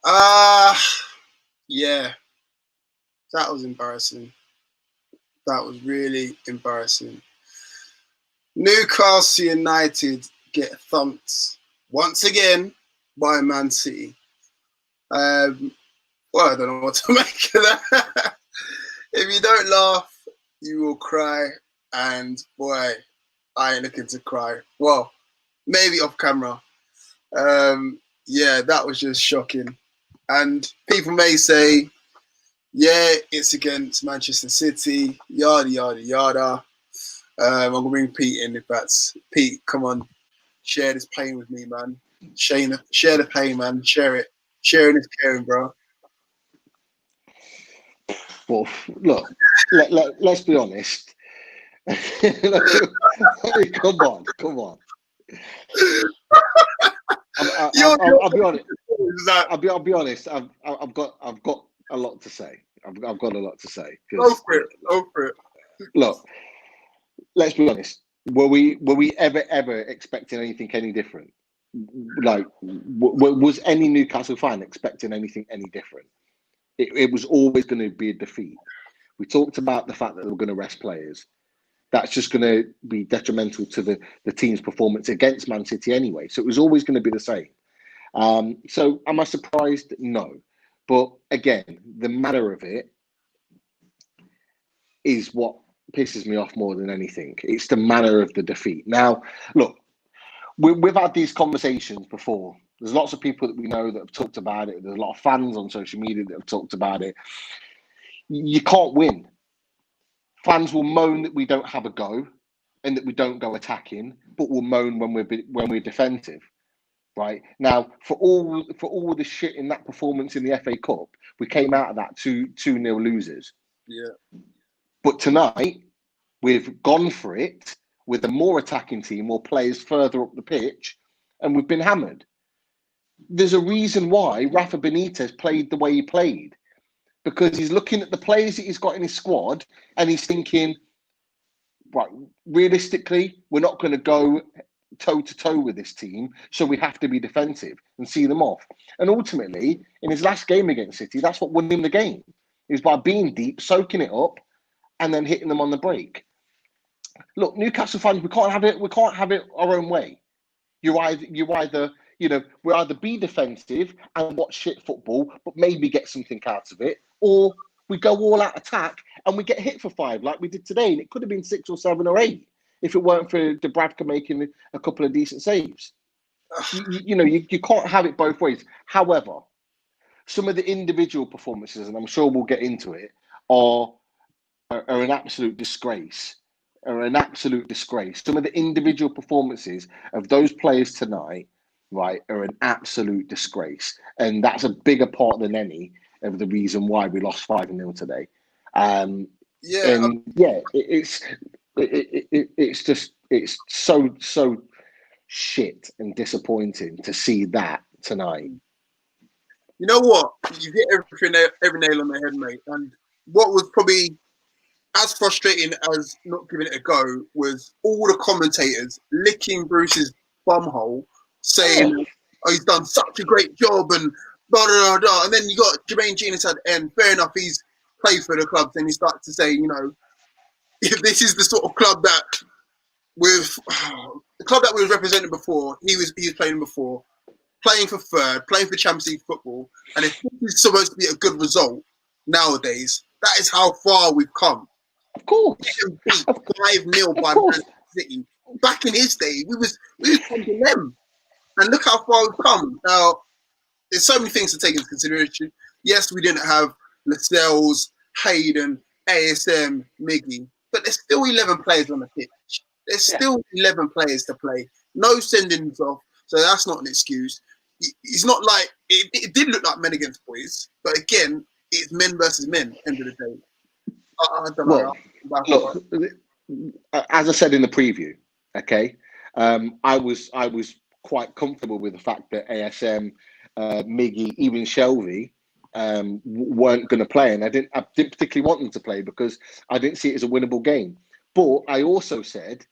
Uh yeah, that was embarrassing. That was really embarrassing. Newcastle United get thumped once again by Man City. Um, well, I don't know what to make of that. If you don't laugh, you will cry. And boy, I ain't looking to cry. Well, maybe off camera. Yeah, that was just shocking. And people may say, yeah, it's against Manchester City, yada, yada, yada. I'm going to bring Pete in if that's... Pete, come on. Share this pain with me, man. Share the pain, man. Share it. Sharing is caring, bro. Well, look, let's be honest. Come on. I'll be honest. I'll be honest. I've got a lot to say. I've got a lot to say. Go for it. Go for it. Look, let's be honest. Were we ever expecting anything any different? Like, was any Newcastle fan expecting anything any different? It was always going to be a defeat. We talked about the fact that they were going to rest players. That's just going to be detrimental to the team's performance against Man City anyway. So it was always going to be the same. So am I surprised? No. But again, the matter of it is what pisses me off more than anything. It's the manner of the defeat. Now, look, we've had these conversations before. There's lots of people that we know that have talked about it. There's a lot of fans on social media that have talked about it. You can't win. Fans will moan that we don't have a go and that we don't go attacking, but will moan when we're defensive. Right now, for all the shit in that performance in the FA Cup, we came out of that 2-0 losers. Yeah. But tonight, we've gone for it with a more attacking team, more players further up the pitch, and we've been hammered. There's a reason why Rafa Benitez played the way he played, because he's looking at the players that he's got in his squad and he's thinking, right, realistically, we're not going to go toe-to-toe with this team, so we have to be defensive and see them off. And ultimately, in his last game against City, that's what won him the game, is by being deep, soaking it up, and then hitting them on the break. Look, Newcastle fans, we can't have it our own way. We either be defensive and watch shit football, but maybe get something out of it, or we go all out attack and we get hit for 5 like we did today, and it could have been 6 or 7 or 8 if it weren't for Dubravka making a couple of decent saves. You can't have it both ways. However, some of the individual performances, and I'm sure we'll get into it, are an absolute disgrace. Some of the individual performances of those players tonight, right, are an absolute disgrace. And that's a bigger part than any of the reason why we lost 5-0 today. It's so shit and disappointing to see that tonight. You know what? You hit every nail on the head, mate. And what was probably as frustrating as not giving it a go was all the commentators licking Bruce's bumhole, saying, "Oh, he's done such a great job," and blah blah blah. And then you got Jermaine Genius at the end. Fair enough, he's played for the club. Then he starts to say, if this is the sort of club that the club that we was representing before, he was playing before, playing for third, playing for Champions League football, and if this is supposed to be a good result nowadays, that is how far we've come. Of course, we beat 5-0 by Man City. Back in his day, we was pumping them, and look how far we've come. Now, there's so many things to take into consideration. Yes, we didn't have Lascelles, Hayden, ASM, Miggy, but there's still 11 players on the pitch. There's still 11 players to play. No sendings off, so that's not an excuse. It's not like it did look like men against boys, but again, it's men versus men. End of the day. Look, as I said in the preview, okay, I was quite comfortable with the fact that ASM, Miggy, even Shelby weren't going to play, and I didn't particularly want them to play because I didn't see it as a winnable game. But I also said,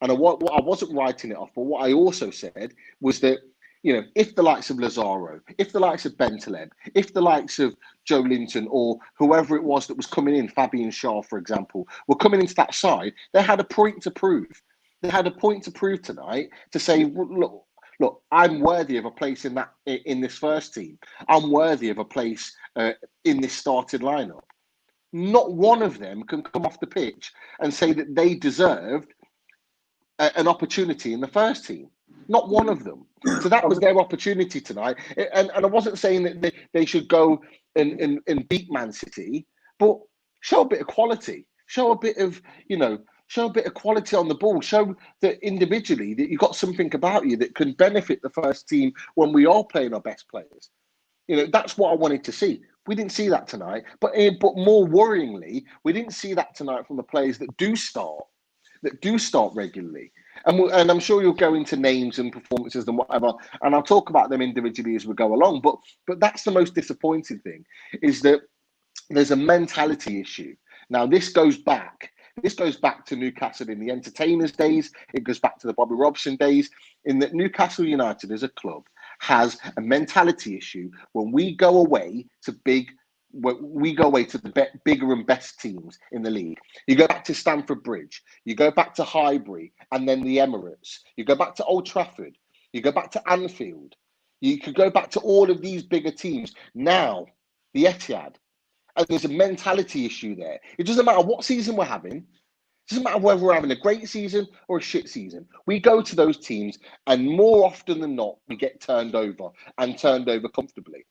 and I wasn't writing it off, but what I also said was that if the likes of Lazaro, if the likes of Bentaleb, if the likes of Joe Linton or whoever it was that was coming in, Fabian Shaw, for example, were coming into that side, they had a point to prove. They had a point to prove tonight to say, look, I'm worthy of a place in this first team. I'm worthy of a place in this started lineup. Not one of them can come off the pitch and say that they deserved an opportunity in the first team. Not one of them. So that was their opportunity tonight. And I wasn't saying that they should go and beat Man City, but show a bit of quality. Show a bit of quality on the ball. Show that individually that you've got something about you that can benefit the first team when we are playing our best players. That's what I wanted to see. We didn't see that tonight. But more worryingly, we didn't see that tonight from the players that do start regularly. And I'm sure you'll go into names and performances and whatever, and I'll talk about them individually as we go along. But that's the most disappointing thing, is that there's a mentality issue. Now, this goes back to Newcastle in the entertainers' days. It goes back to the Bobby Robson days, in that Newcastle United as a club has a mentality issue when we go away to the bigger and best teams in the league. You go back to Stamford Bridge, you go back to Highbury, and then the Emirates. You go back to Old Trafford, you go back to Anfield. You could go back to all of these bigger teams. Now, the Etihad. And there's a mentality issue there. It doesn't matter what season we're having. It doesn't matter whether we're having a great season or a shit season. We go to those teams, and more often than not, we get turned over comfortably.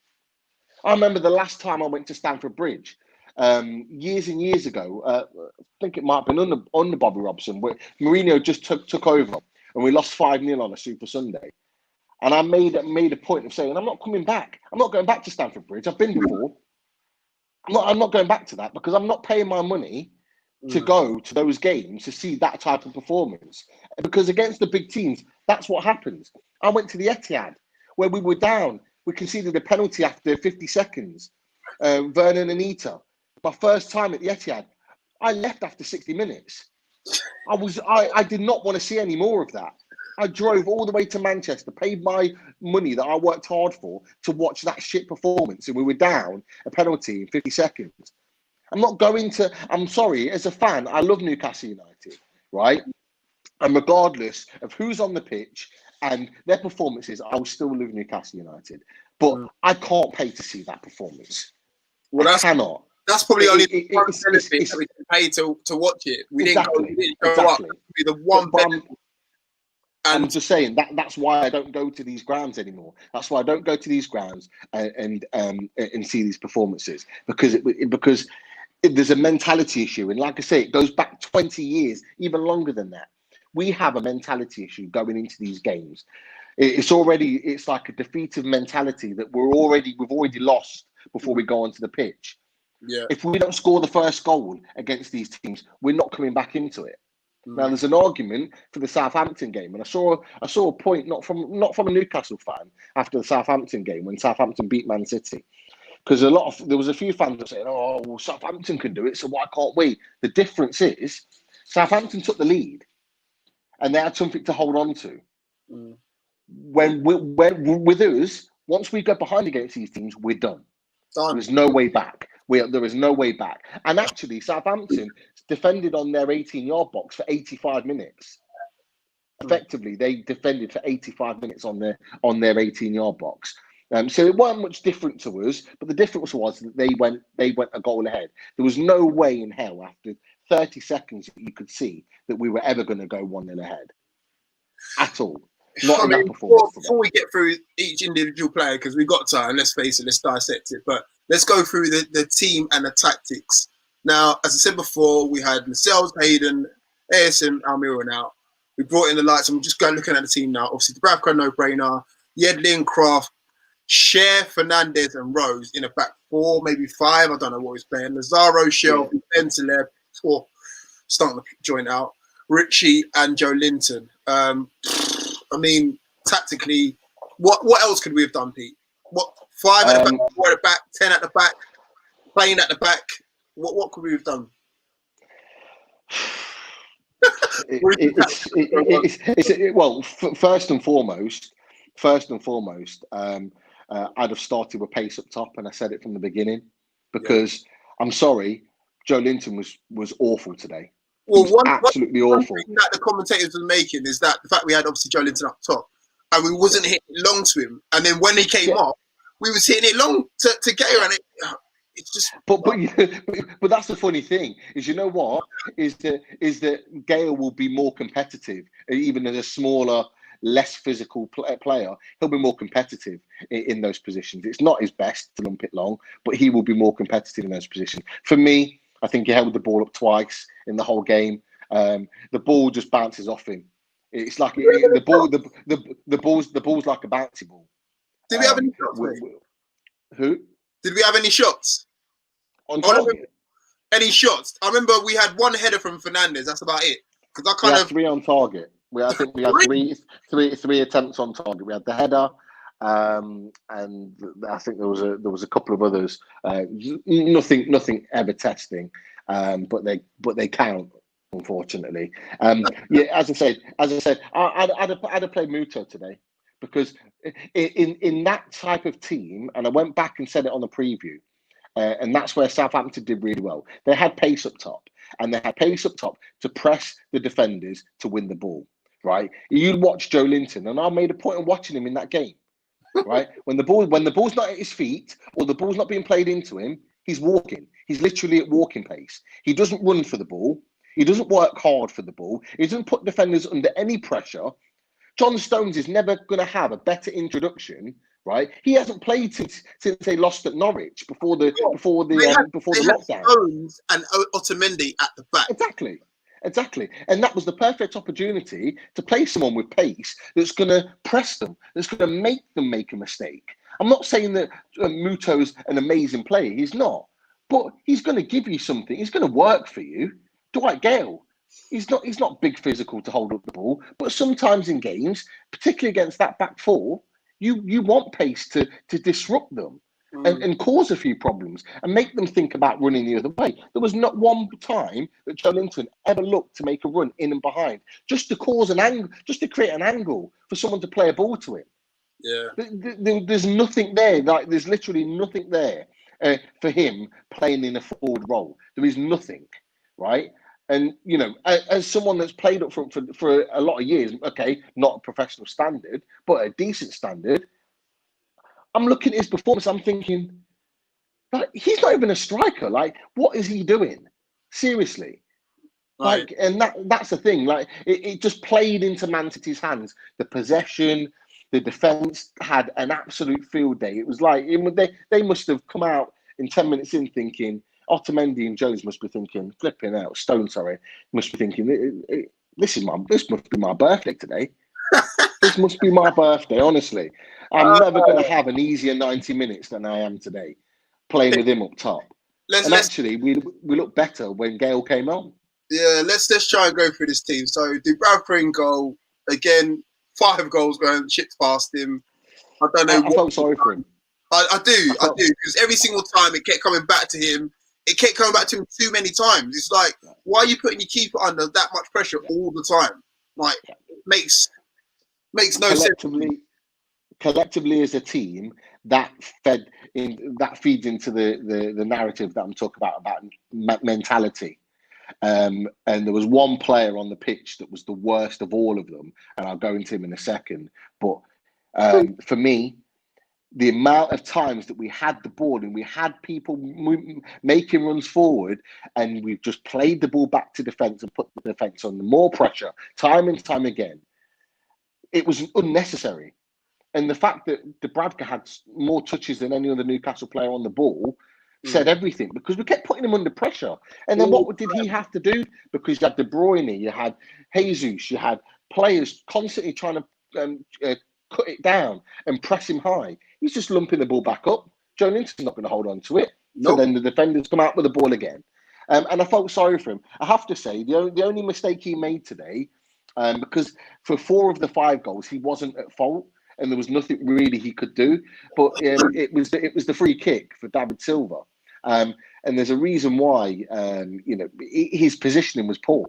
I remember the last time I went to Stamford Bridge, years and years ago. I think it might have been under Bobby Robson, where Mourinho just took over, and we lost 5-0 on a Super Sunday. And I made a point of saying, I'm not coming back. I'm not going back to Stamford Bridge. I've been before. I'm not going back to that, because I'm not paying my money to go to those games to see that type of performance. Because against the big teams, that's what happens. I went to the Etihad where we were down. We conceded a penalty after 50 seconds. Vernon Anita, my first time at the Etihad, I left after 60 minutes. I did not want to see any more of that. I drove all the way to Manchester, paid my money that I worked hard for to watch that shit performance, and we were down a penalty in 50 seconds. I'm sorry, as a fan, I love Newcastle United, right? And regardless of who's on the pitch and their performances, I will still love Newcastle United. But I can't pay to see that performance. I cannot. That's probably only the one benefit that we can pay to watch it. We didn't go up. Be the one benefit. I'm just saying that's why I don't go to these grounds anymore. That's why I don't go to these grounds and see these performances, because there's a mentality issue. And like I say, it goes back 20 years, even longer than that. We have a mentality issue going into these games. It's like a defeated mentality that we've already lost before we go onto the pitch. Yeah. If we don't score the first goal against these teams, we're not coming back into it. Now, there's an argument for the Southampton game, and I saw a point not from a Newcastle fan after the Southampton game when Southampton beat Man City, because there was a few fans that saying, "Oh, well, Southampton can do it, so why can't we?" The difference is Southampton took the lead, and they had something to hold on to. When with us, once we go behind against these teams, we're done. There's no way back. There is no way back. And actually, Southampton defended on their 18-yard box for 85 minutes. Effectively, they defended for 85 minutes on their 18-yard box. So it wasn't much different to us, but the difference was that they went a goal ahead. There was no way in hell after 30 seconds that you could see that we were ever going to go 1-0 ahead. At all. Not in that performance. Before we get through each individual player, because we've got time, let's face it, let's dissect it. But let's go through the team and the tactics. Now, as I said before, we had Lascelles, Hayden, ASM, Almiron out. We brought in the lights, and we're just going looking at the team now. Obviously, Dubravka, no-brainer. Yedlin, Kraft, Cher, Fernández, and Rose in a back four, maybe five. I don't know what he's playing. Lazaro, Shelby, Bentaleb, starting the joint out. Richie and Joe Linton. I mean, tactically, what else could we have done, Pete? What 5 at the back, 4 at the back, 10 at the back, playing at the back? What could we have done? Well, first and foremost, first and foremost, I'd have started with pace up top, and I said it from the beginning because I'm sorry, Joe Linton was awful today. Well, one absolutely awful. thing that the commentators were making is that the fact we had obviously Joe Linton up top, and we wasn't hitting it long to him, and then when he came off, we was hitting it long to Gale, and it's just. But that's the funny thing is, you know what is that Gale will be more competitive, even as a smaller, less physical player. He'll be more competitive in those positions. It's not his best to lump it long, but he will be more competitive in those positions. For me, I think he held the ball up twice in the whole game. The ball just bounces off him. It's like the ball's like a bouncy ball. Did we have any shots? Who? Did we have any shots? On target? Any shots? I remember we had one header from Fernández. That's about it. Because we had 3 on target. I think we had three attempts on target. We had the header, and I think there was a couple of others. Nothing ever testing, but they count, unfortunately. As I said, I'd have played Muto today because in that type of team, and I went back and said it on the preview, and that's where Southampton did really well. They had pace up top, and they had pace up top to press the defenders to win the ball. Right, you watch Joe Linton, and I made a point of watching him in that game. Right, when the ball's not at his feet or the ball's not being played into him, he's walking. He's literally at walking pace. He doesn't run for the ball. He doesn't work hard for the ball. He doesn't put defenders under any pressure. John Stones is never going to have a better introduction. Right, he hasn't played since they lost at Norwich before the lockdown. Stones and Otamendi at the back. Exactly. And that was the perfect opportunity to play someone with pace that's going to press them, that's going to make them make a mistake. I'm not saying that Muto's an amazing player. He's not. But he's going to give you something. He's going to work for you. Dwight Gale, he's not big physical to hold up the ball. But sometimes in games, particularly against that back four, you want pace to disrupt them. And cause a few problems and make them think about running the other way. There was not one time that Joe Linton ever looked to make a run in and behind, just to cause an angle, just to create an angle for someone to play a ball to him. Yeah, there's nothing there. Like there's literally nothing there for him playing in a forward role. There is nothing, right? And you know, as someone that's played up front for a lot of years, okay, not a professional standard, but a decent standard. I'm looking at his performance. I'm thinking, like, he's not even a striker. Like, what is he doing? Seriously. Right. Like, and that's the thing. Like, it just played into Man City's hands. The possession, the defense had an absolute field day. It was like they must have come out in 10 minutes in thinking, Otamendi and Jones must be thinking, flipping out, Stone, sorry, must be thinking, this must be my birthday today. This must be my birthday, honestly. I'm never going to have an easier 90 minutes than I am today, playing with him up top. Actually, we look better when Gale came on. Yeah, let's try and go through this team. So, Dubravka in goal. Again, 5 goals going, chipped past him. I don't know. I felt sorry for him. I do, because every single time it kept coming back to him. It kept coming back to him too many times. It's like, why are you putting your keeper under that much pressure all the time? Like, it makes no sense. Collectively, as a team, that feeds into the narrative that I'm talking about mentality. And there was one player on the pitch that was the worst of all of them, and I'll go into him in a second. But for me, the amount of times that we had the ball and we had people making runs forward, and we've just played the ball back to defence and put the defence under more pressure time and time again, it was unnecessary. And the fact that Dubravka had more touches than any other Newcastle player on the ball said everything, because we kept putting him under pressure. And then what did he have to do? Because you had De Bruyne, you had Jesus, you had players constantly trying to cut it down and press him high. He's just lumping the ball back up. Joe Linton's not going to hold on to it. Nope. So then the defenders come out with the ball again. And I felt sorry for him. I have to say, the only mistake he made today, because for 4 of the 5 goals, he wasn't at fault. And there was nothing really he could do, but it was the free kick for David Silva, and there's a reason why his positioning was poor.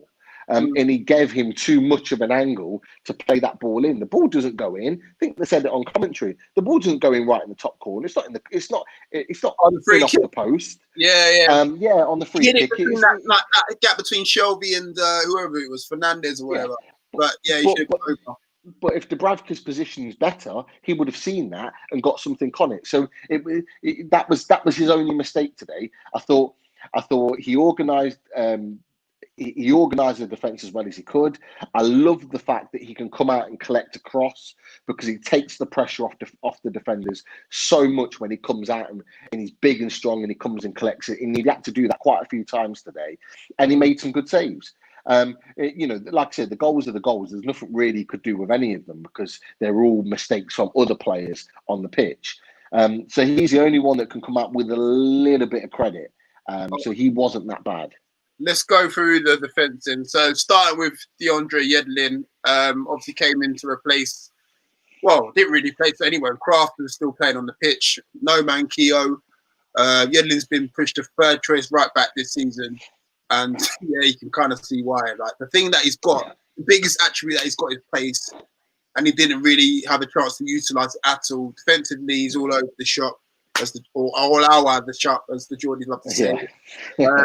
and he gave him too much of an angle to play that ball in. The ball doesn't go in. I think they said it on commentary. The ball doesn't go in right in the top corner. It's not in the. It's not On the free off kick. the post. Yeah. On the free kick. Between that gap between Shelby and whoever it was, Fernández or whatever. Yeah. But yeah, he should have gone over. But if Dubravka's position is better, he would have seen that and got something on it. So that was his only mistake today. I thought he organised the defence as well as he could. I love the fact that he can come out and collect a cross because he takes the pressure off the defenders so much when he comes out and he's big and strong and he comes and collects it. And he had to do that quite a few times today, and he made some good saves. Like I said, the goals are the goals. There's nothing really he could do with any of them because they're all mistakes from other players on the pitch. So he's the only one that can come up with a little bit of credit. So he wasn't that bad. Let's go through the defence then. So starting with DeAndre Yedlin, obviously came in to replace, didn't really play for anyone. Kraft was still playing on the pitch. No Manquillo. Yedlin's been pushed to third choice right back this season. And yeah, you can kind of see why. Like the thing that he's got, the biggest attribute that he's got is pace, and he didn't really have a chance to utilise it at all. Defensively, he's all over the shop, all over the shop, as the Geordies love to say. Yeah.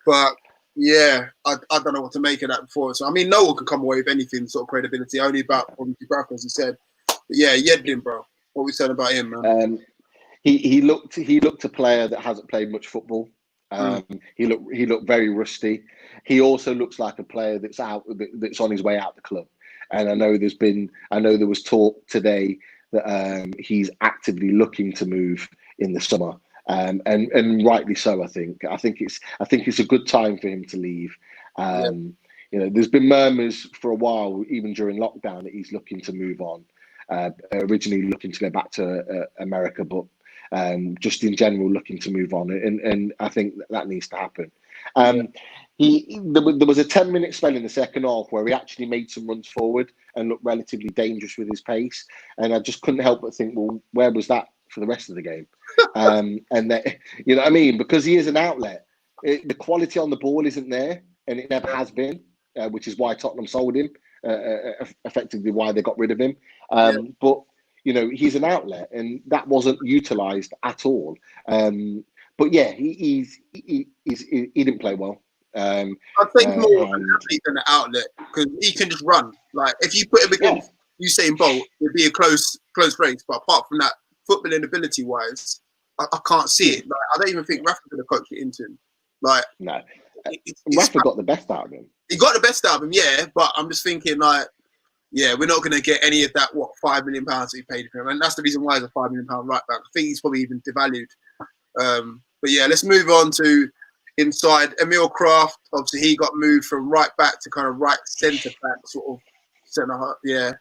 But yeah, I don't know what to make of that before. So I mean, no one can come away with anything sort of credibility. Only about Dubravka, as you said. But yeah, Yedlin, bro. What we said about him, man? He looked a player that hasn't played much football. He looked very rusty. He also looks like a player that's on his way out the club. And I know there was talk today that he's actively looking to move in the summer. And rightly so, I think it's a good time for him to leave. There's been murmurs for a while, even during lockdown, that he's looking to move on. Originally looking to go back to America, but just in general looking to move on, and I think that needs to happen. There was a 10-minute spell in the second half where he actually made some runs forward and looked relatively dangerous with his pace, and I just couldn't help but think, well, where was that for the rest of the game? And that, you know what I mean, because he is an outlet. The quality on the ball isn't there, and it never has been, which is why Tottenham sold him, effectively why they got rid of him. But he's an outlet, and that wasn't utilised at all. But yeah, he didn't play well. I think more of an athlete than an outlet, because he can just run. Like if you put him against Usain Bolt, it'd be a close race. But apart from that, footballing ability wise, I can't see it. Like, I don't even think Rafa could have coached it into him. Like no, Rafa got the best out of him. He got the best out of him, yeah. But I'm just thinking, like, yeah, we're not going to get any of that. What, £5 million that he paid for him, and that's the reason why he's a £5 million right back. I think he's probably even devalued. But yeah, let's move on to inside. Emil Kraft, obviously, he got moved from right back to kind of right centre back, sort of centre half. Yeah,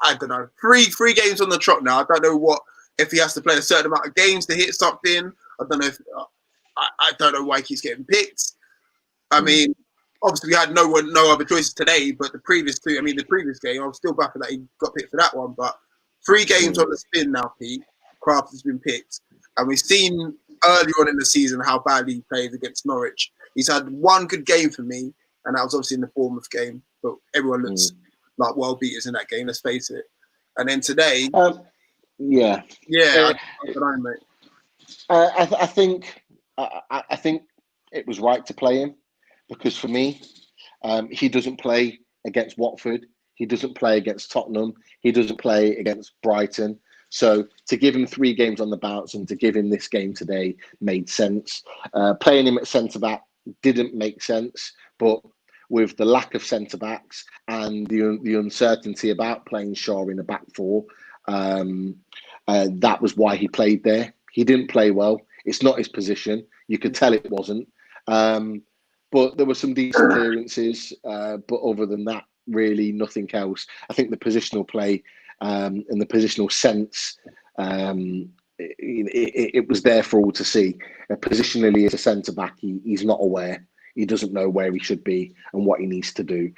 I don't know. Three games on the trot now. I don't know if he has to play a certain amount of games to hit something. I don't know if I don't know why he keeps getting picked. I mean, obviously we had no other choices today, but the previous game, I was still baffled that he got picked for that one. But 3 games on the spin now, Pete. Kraft has been picked, and we've seen earlier on in the season how badly he plays against Norwich. He's had one good game for me, and that was obviously in the Bournemouth game. But everyone looks like world beaters in that game. Let's face it. And then today, I don't know, mate. I think it was right to play him, because for me, he doesn't play against Watford. He doesn't play against Tottenham. He doesn't play against Brighton. So to give him 3 games on the bounce and to give him this game today made sense. Playing him at centre-back didn't make sense, but with the lack of centre-backs and the uncertainty about playing Shaw in a back 4, that was why he played there. He didn't play well. It's not his position. You could tell it wasn't. But there were some decent clearances. But other than that, really nothing else. I think the positional play and the positional sense, it was there for all to see. Positionally, as a centre-back, he's not aware. He doesn't know where he should be and what he needs to do.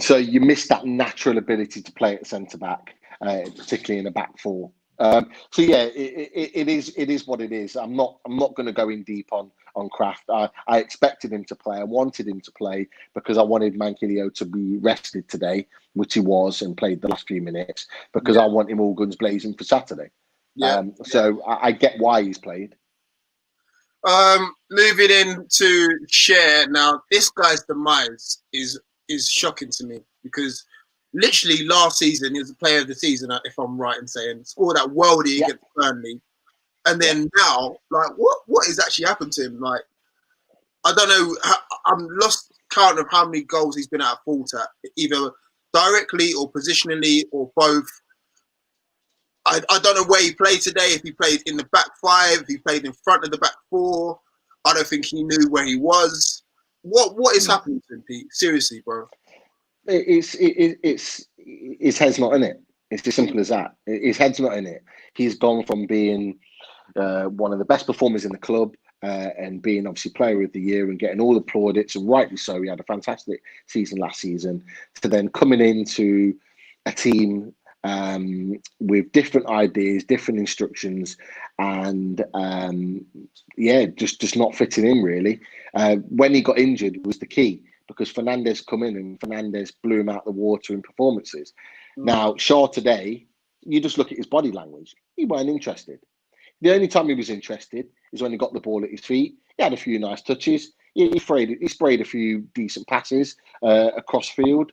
So you miss that natural ability to play at centre-back, particularly in a back 4. So yeah, it is what it is. I'm not going to go in deep on on Kraft. I expected him to play. I wanted him to play because I wanted Manquillo to be rested today, which he was and played the last few minutes because I want him all guns blazing for Saturday. So I get why he's played. Moving into Share now, this guy's demise is shocking to me because literally last season he was the player of the season, if I'm right in saying, scored that worldie against Burnley. And then now, like, what has actually happened to him? Like, I don't know. I'm lost count of how many goals he's been at fault at, either directly or positionally or both. I don't know where he played today. If he played in the back five, if he played in front of the back four. I don't think he knew where he was. What is happening to him, Pete? Seriously, bro. It's his head's not in it. It's as simple as that. His head's not in it. He's gone from being one of the best performers in the club and being obviously player of the year and getting all the plaudits, and rightly so. He had a fantastic season last season, to then coming into a team with different ideas, different instructions, and just not fitting in really. When he got injured was the key, because Fernández come in and Fernández blew him out the water in performances. Now, Shaw today, you just look at his body language. He weren't interested. The only time he was interested is when he got the ball at his feet. He had a few nice touches. He sprayed a few decent passes across field.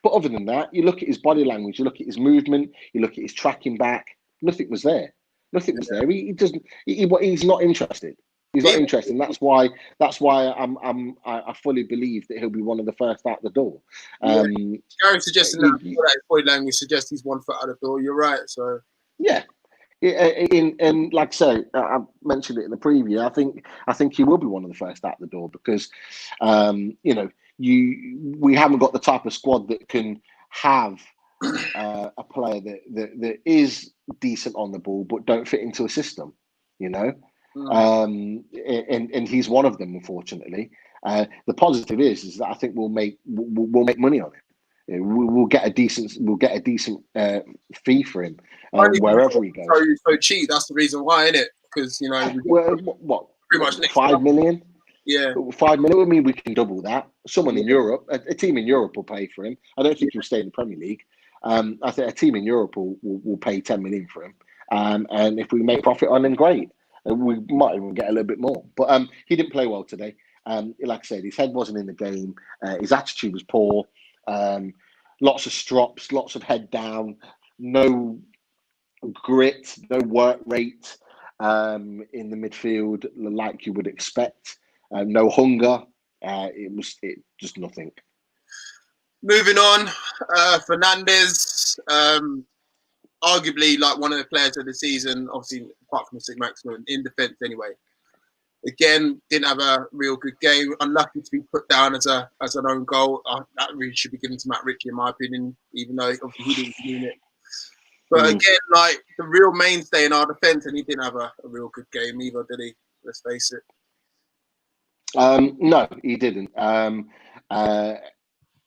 But other than that, you look at his body language, you look at his movement, you look at his tracking back. Nothing was there. Nothing was there. He doesn't. He's not interested. He's not interested. And that's why I fully believe that he'll be one of the first out the door. Gary suggesting that body language suggests he's 1 foot out the door. You're right. So yeah. And like I say, I mentioned it in the preview. I think he will be one of the first out the door because, we haven't got the type of squad that can have a player that is decent on the ball but don't fit into a system, and he's one of them, unfortunately. The positive is that I think we'll make money on it. We'll get a decent fee for him wherever he goes. So cheap. That's the reason why, isn't it? Because what pretty much $5 million. Yeah, $5 million. I mean, we can double that. Someone in Europe, a team in Europe will pay for him. I don't think he'll stay in the Premier League. I think a team in Europe will pay $10 million for him. And if we make profit on him, great. We might even get a little bit more. But he didn't play well today. Like I said, his head wasn't in the game. His attitude was poor. Lots of strops, lots of head down, no grit, no work rate in the midfield like you would expect. No hunger. It just nothing. Moving on, Fernández, arguably like one of the players of the season, obviously apart from the maximum in defence anyway. Again, didn't have a real good game. Unlucky to be put down as an own goal. That really should be given to Matt Ritchie, in my opinion, even though obviously he didn't mean it. But again, like the real mainstay in our defence, and he didn't have a real good game either, did he? Let's face it. No, he didn't.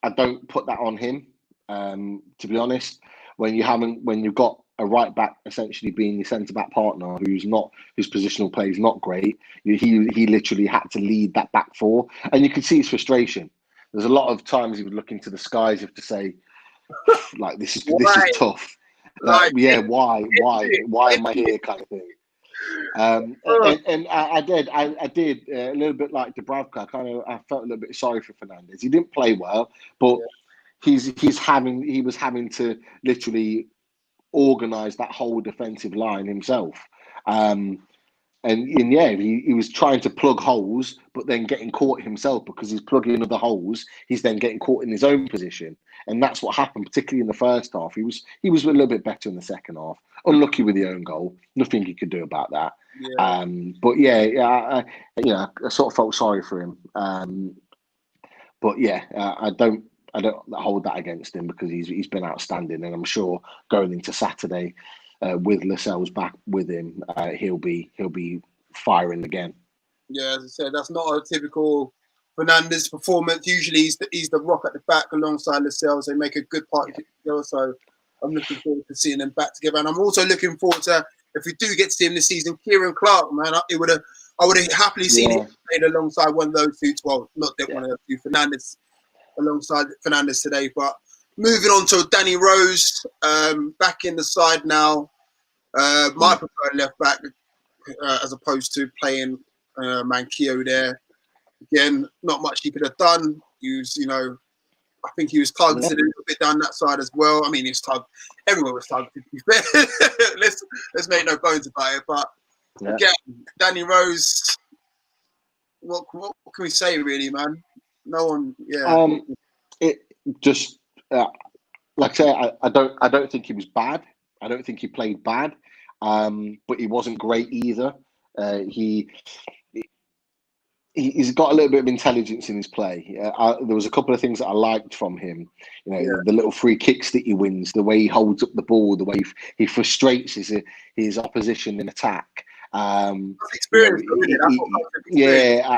I don't put that on him. To be honest, when you've got a right back essentially being your centre back partner whose positional play is not great, he literally had to lead that back four, and you could see his frustration. There's a lot of times he would look into the skies as if to say, like, this is tough. Why am I here, kind of thing. And I did a little bit like Dubravka. I felt a little bit sorry for Fernández. He didn't play well, but he was having to literally organise that whole defensive line himself. He was trying to plug holes, but then getting caught himself because he's plugging other holes. He's then getting caught in his own position, and that's what happened, particularly in the first half. He was a little bit better in the second half. Unlucky with the own goal. Nothing he could do about that. I sort of felt sorry for him. I don't hold that against him because he's been outstanding, and I'm sure going into Saturday with Lascelles back with him, he'll be firing again. Yeah, as I said, that's not a typical Fernández performance. Usually he's the rock at the back alongside Lascelles. They make a good partnership together, so I'm looking forward to seeing them back together. And I'm also looking forward to, if we do get to see him this season, Kieran Clark, man. I would have happily seen Yeah. him played alongside one of those two. Well, not that Yeah. one of those two. Fernandez alongside Fernández today. But moving on to Danny Rose, back in the side now. My preferred left back, as opposed to playing Manquillo there. Again, not much he could have done. He was, I think he was targeted a little bit down that side as well. I mean, he was everyone was targeted, to be fair. let's make no bones about it. But again, Danny Rose, what can we say, really, man? No one, yeah. It just like I say, I don't think he was bad. I don't think he played bad, but he wasn't great either. He's got a little bit of intelligence in his play. There was a couple of things that I liked from him. The little free kicks that he wins, the way he holds up the ball, the way he frustrates his opposition in attack. Experience,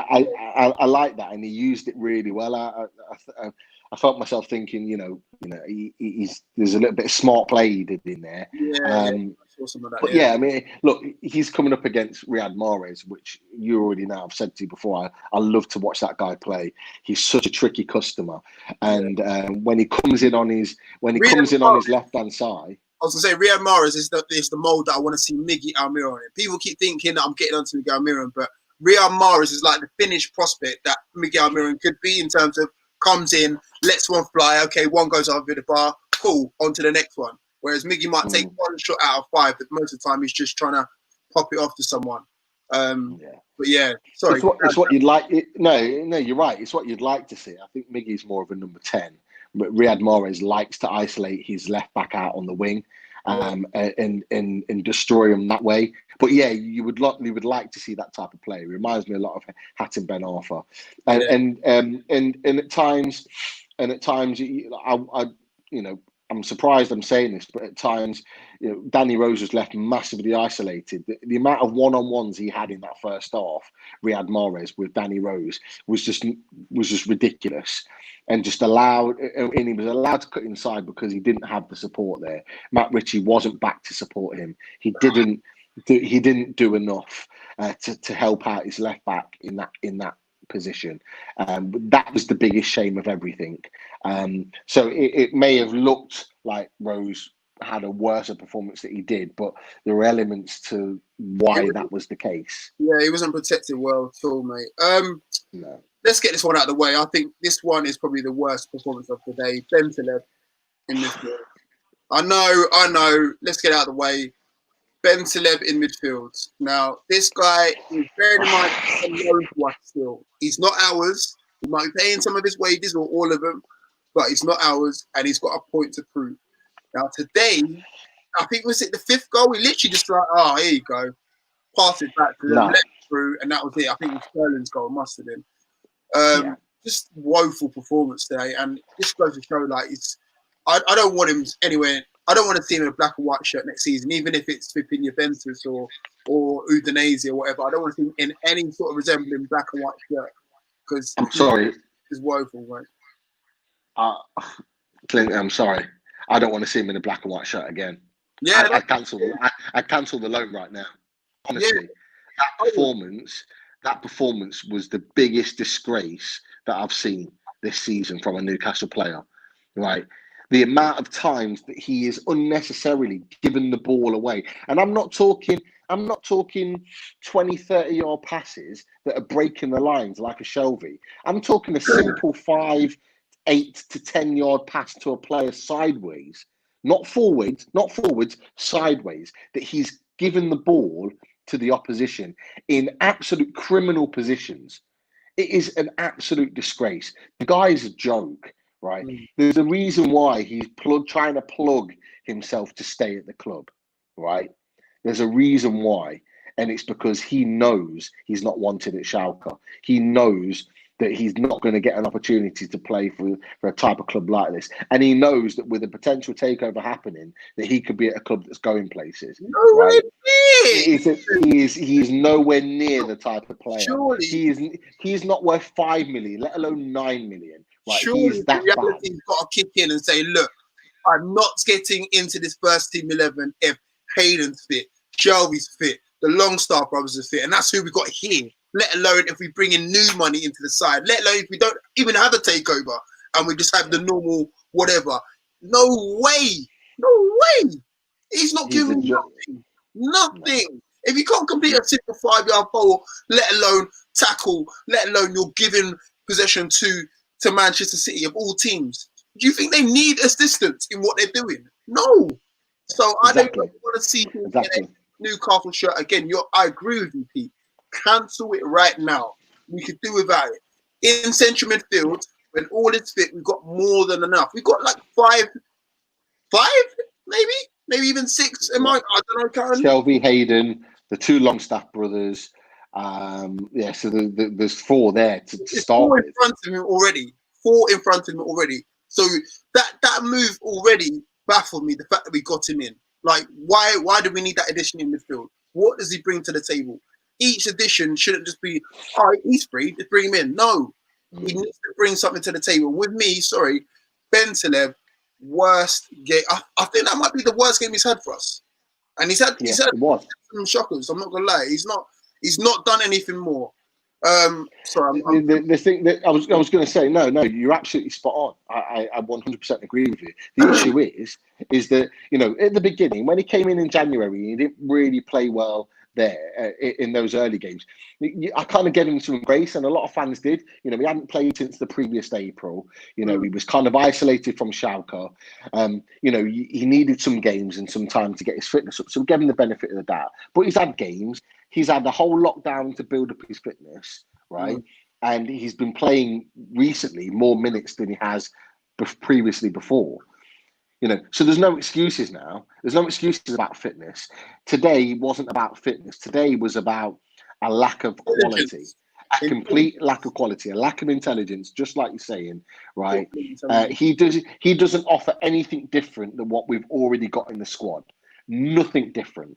I like that, and he used it really well. I felt myself thinking, there's a little bit of smart play he did in there. I mean, look, he's coming up against Riyad Mahrez, which you already know. I've said to you before. I love to watch that guy play. He's such a tricky customer, and when he comes in on his left hand side. I was gonna say Riyad Mahrez is the mold that I want to see Miggy Almiron in. People keep thinking that I'm getting onto Miggy Almiron, but Riyad Mahrez is like the finished prospect that Miggy Almiron could be in terms of comes in, lets one fly. Okay, one goes over the bar. Cool, on to the next one. Whereas Miggy might take one shot out of 5, but most of the time he's just trying to pop it off to someone. But yeah, sorry. It's what you'd like. No, you're right. It's what you'd like to see. I think Miggy's more of a number 10, but Riyad Mahrez likes to isolate his left back out on the wing, and destroy him that way. But yeah, you would like to see that type of play. It reminds me a lot of Hatem Ben Arfa, and at times, I'm surprised I'm saying this, but at times, Danny Rose was left massively isolated. The amount of one-on-ones he had in that first half, Riyad Mahrez with Danny Rose, was just ridiculous, and he was allowed to cut inside because he didn't have the support there. Matt Ritchie wasn't back to support him. He didn't do enough to help out his left back in that position. That was the biggest shame of everything. So it may have looked like Rose had a worse performance than he did, but there were elements to why that was the case. Yeah, he wasn't protected well at all, mate. No. Let's get this one out of the way. I think this one is probably the worst performance of the day. Bentaleb in this game. I know. Let's get it out of the way. Bentaleb in midfield. Now, this guy is very much unknown to us still. He's not ours. We might be paying some of his wages or all of them, but he's not ours, and he's got a point to prove. Now, today, I think was it the 5th goal? We literally just like, here you go. Pass it back to them, left through, and that was it. I think it was Sterling's goal, must have been. Just woeful performance today, and this goes to show, like, I don't want him anywhere. I don't want to see him in a black and white shirt next season, even if it's flipping Juventus or Udinese or whatever. I don't want to see him in any sort of resembling black and white shirt, because I'm sorry, it's woeful, right? Clint, I'm sorry. I don't want to see him in a black and white shirt again. Yeah, I cancel the loan right now. Honestly, that performance was the biggest disgrace that I've seen this season from a Newcastle player. Right, the amount of times that he is unnecessarily given the ball away, and I'm not talking 20, 30 yard passes that are breaking the lines like a Shelby. I'm talking a simple 5, 8 to 10 yard pass to a player sideways, not forwards, sideways, that he's given the ball to the opposition in absolute criminal positions. It is an absolute disgrace. The guy is a joke, right? There's a reason why he's trying to plug himself to stay at the club, right? There's a reason why, and it's because he knows he's not wanted at Schalke. He knows that he's not going to get an opportunity to play for a type of club like this. And he knows that with a potential takeover happening, that he could be at a club that's going places. Right? He is nowhere near the type of player. Surely. He is not worth 5 million, let alone 9 million. Right? Surely he is that reality's got to kick in and say, look, I'm not getting into this first team 11 if Hayden's fit, Shelby's fit, the Longstaff brothers are fit, and that's who we got here. Let alone if we bring in new money into the side. Let alone if we don't even have a takeover and we just have the normal whatever. No way. No way. He's not giving me nothing. Nothing. If you can't complete a simple 5-yard ball, let alone tackle, let alone you're giving possession to Manchester City of all teams, do you think they need assistance in what they're doing? No. So I don't want to see him get a Newcastle shirt again. I agree with you, Pete. Cancel it right now. We could do without it. In central midfield, when all is fit, we've got more than enough. We've got like five, maybe even 6. I don't know, Karen. Shelby, Hayden, the 2 Longstaff brothers. So there's 4 there to start with. 4 in front of him already. 4 in front of him already. So that move already baffled me. The fact that we got him in. Like, why do we need that addition in midfield? What does he bring to the table? Each addition shouldn't just be, all right, he's free, just bring him in. No, he needs to bring something to the table. With me, Ben Telev, worst game. I think that might be the worst game he's had for us. And he's had some shockers. I'm not gonna lie. He's not done anything more. The thing that I was going to say, no, you're absolutely spot on. I 100% agree with you. The issue is that, at the beginning, when he came in January, he didn't really play well there in those early games. I kind of gave him some grace, and a lot of fans did. He hadn't played since the previous April. He was kind of isolated from Schalke. He needed some games and some time to get his fitness up. So we gave him the benefit of the doubt. But he's had games. He's had the whole lockdown to build up his fitness, right? And he's been playing recently more minutes than he has previously before. So there's no excuses now. There's no excuses about fitness. Today wasn't about fitness. Today was about a lack of quality, a complete lack of quality, a lack of intelligence, just like you're saying, right? He doesn't offer anything different than what we've already got in the squad. Nothing different.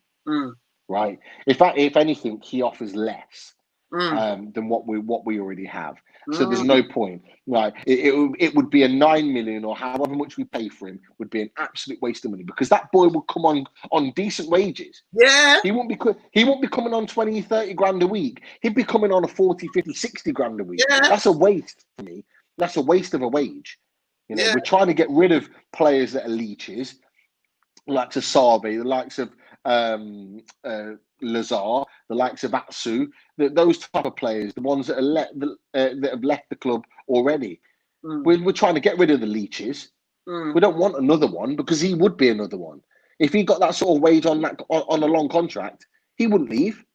Right. If anything, he offers less than what we already have. So there's no point. Right. It would be a 9 million or however much we pay for him would be an absolute waste of money, because that boy would come on decent wages. Yeah. He won't be coming on 20, 30 grand a week. He'd be coming on a 40, 50, 60 grand a week. Yeah. That's a waste for me. That's a waste of a wage. We're trying to get rid of players that are leeches, like Sasabe, the likes of Lazar, the likes of Atsu, those type of players, the ones that have left the club already. We're trying to get rid of the leeches. We don't want another one, because he would be another one. If he got that sort of wage on a long contract, he wouldn't leave.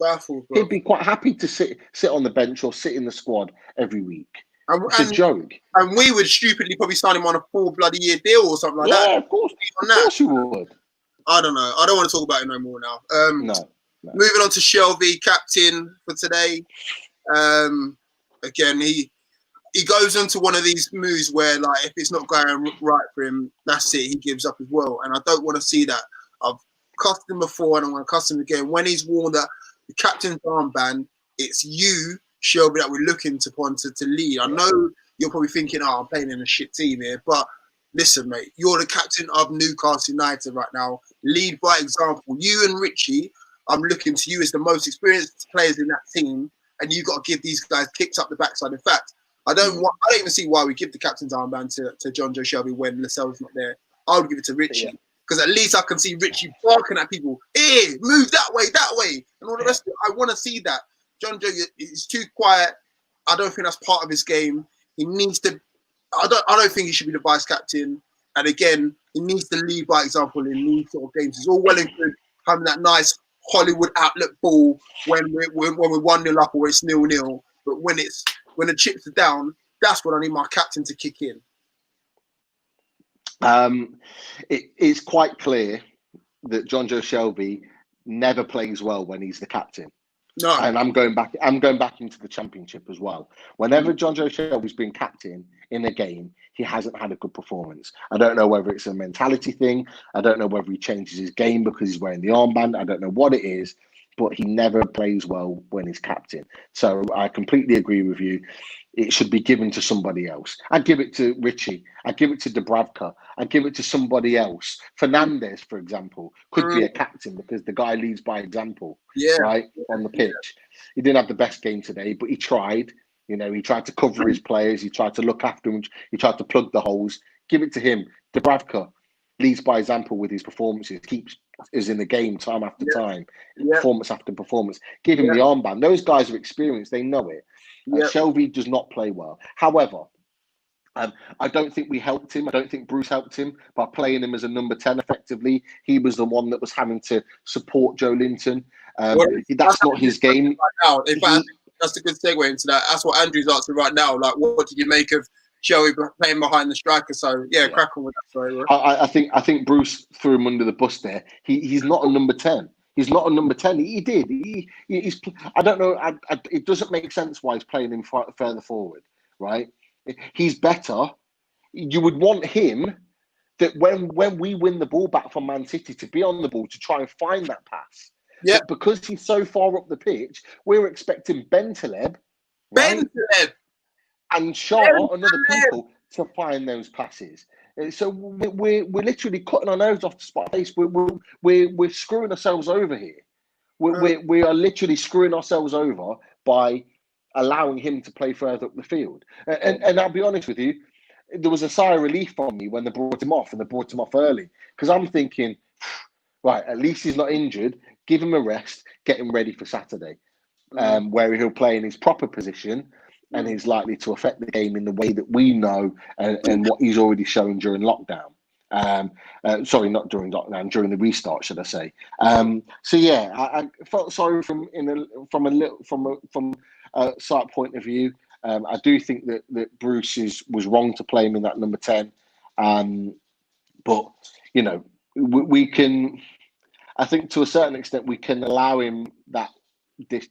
Baffled, bro. He'd be quite happy to sit on the bench or sit in the squad every week. It's a joke. And we would stupidly probably sign him on a 4 bloody year deal or something like that. Yeah, of course. Of course you would. I don't know. I don't want to talk about it no more now. No. Moving on to Shelby, captain for today. Again, he goes into one of these moves where, like, if it's not going right for him, that's it. He gives up as well. And I don't want to see that. I've cussed him before, and I'm going to cuss him again. When he's worn the captain's armband, it's you, Shelby, that we're looking upon to lead. I know you're probably thinking, I'm playing in a shit team here, but listen, mate, you're the captain of Newcastle United right now. Lead by example. You and Richie, I'm looking to you as the most experienced players in that team, and you got to give these guys kicks up the backside. In fact, I don't even see why we give the captain's armband to John Joe Shelby when Lascelles not there. I would give it to Richie, because at least I can see Richie barking at people. Hey, move that way, and all the rest of it. I want to see that. John Joe is too quiet. I don't think that's part of his game. He needs to. I don't think he should be the vice captain. And again, he needs to lead by example in these sort of games. It's all well and good having that nice Hollywood outlook ball when we're 1-0 up or it's 0-0. But when the chips are down, that's when I need my captain to kick in. It is quite clear that John Joe Shelby never plays well when he's the captain. No. And I'm going back into the Championship as well. Whenever John Joe Shelby's been captain in a game, he hasn't had a good performance. I don't know whether it's a mentality thing. I don't know whether he changes his game because he's wearing the armband. I don't know what it is, but he never plays well when he's captain. So I completely agree with you. It should be given to somebody else. I'd give it to Richie. I'd give it to Dubravka. I'd give it to somebody else. Fernández, for example, could be a captain because the guy leads by example, right, on the pitch. He didn't have the best game today, but he tried. You know, he tried to cover his players. He tried to look after them. He tried to plug the holes. Give it to him. Dubravka leads by example with his performances. Keeps us in the game time after time, performance after performance. Give him the armband. Those guys are experienced. They know it. Shelby does not play well. However, I don't think we helped him. I don't think Bruce helped him by playing him as a number 10 effectively. He was the one that was having to support Joe Linton. That's not his game. Right now. In fact, that's a good segue into that. That's what Andrew's asking right now. Like, what did you make of Shelby playing behind the striker? So, crack on with that. Sorry, I think Bruce threw him under the bus there. He's not a number 10. He's not a number 10. He did. He's. I don't know. It doesn't make sense why he's playing him further forward, right? He's better. You would want him that when we win the ball back from Man City to be on the ball to try and find that pass. Yeah. But because he's so far up the pitch, we're expecting Bentaleb, right? And Shaw and other people to find those passes. So we're literally cutting our nose off the spot face. We're screwing ourselves over here. We are literally screwing ourselves over by allowing him to play further up the field. And I'll be honest with you, there was a sigh of relief from me when they brought him off, and they brought him off early, because I'm thinking, right, at least he's not injured. Give him a rest, get him ready for Saturday, where he'll play in his proper position. And he's likely to affect the game in the way that we know and what he's already shown during lockdown. Sorry, not during lockdown, during the restart, should I say? I felt sorry from a slight point of view. I do think that Bruce was wrong to play him in that number 10. But you know, we can. I think to a certain extent we can allow him that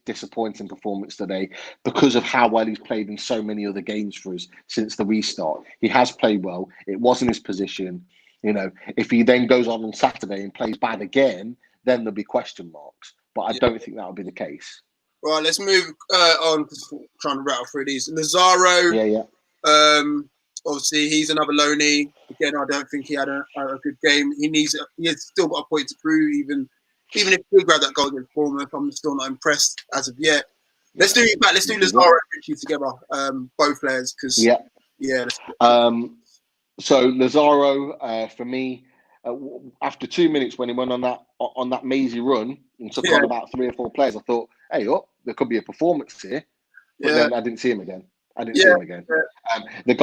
disappointing performance today because of how well he's played in so many other games for us since the restart. He has played well. It wasn't his position. You know, if he then goes on Saturday and plays bad again, then there'll be question marks. But I don't think that'll be the case. Right, let's move on. Trying to rattle through these. Lazaro. Obviously, he's another loanee. Again, I don't think he had a good game. He has still got a point to prove, even if he grab that goal against Bournemouth. I'm still not impressed as of yet. Let's do Lazaro and Richie together, both players, because So Lazaro, for me, after 2 minutes when he went on that mazy run and took on about 3 or 4 players, I thought, hey, there could be a performance here. But then I didn't see him again. The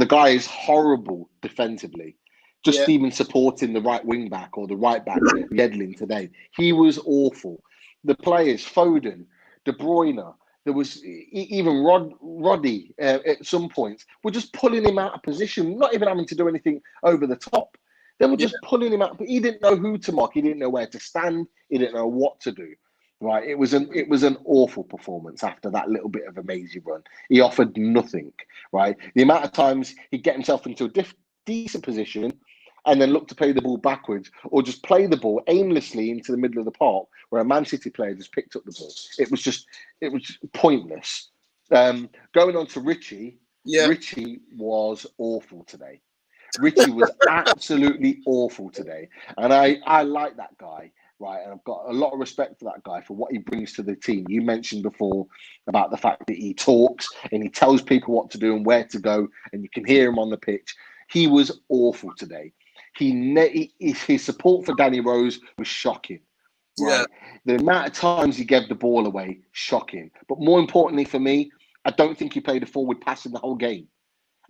guy is horrible defensively. Just even supporting the right wing back or the right back, Yedlin today, he was awful. The players, Foden, De Bruyne, there was even Roddy at some points were just pulling him out of position, not even having to do anything over the top. They were just pulling him out, but he didn't know who to mark. He didn't know where to stand. He didn't know what to do. Right, it was an awful performance after that little bit of a mazy run. He offered nothing. Right, the amount of times he'd get himself into a decent position and then look to play the ball backwards, or just play the ball aimlessly into the middle of the park where a Man City player just picked up the ball. It was pointless. Going on to Richie, Richie was awful today. Richie was absolutely awful today, and I like that guy. Right, and I've got a lot of respect for that guy for what he brings to the team. You mentioned before about the fact that he talks and he tells people what to do and where to go, and you can hear him on the pitch. He was awful today. His support for Danny Rose was shocking. Right, the amount of times he gave the ball away, shocking. But more importantly for me, I don't think he played a forward pass in the whole game.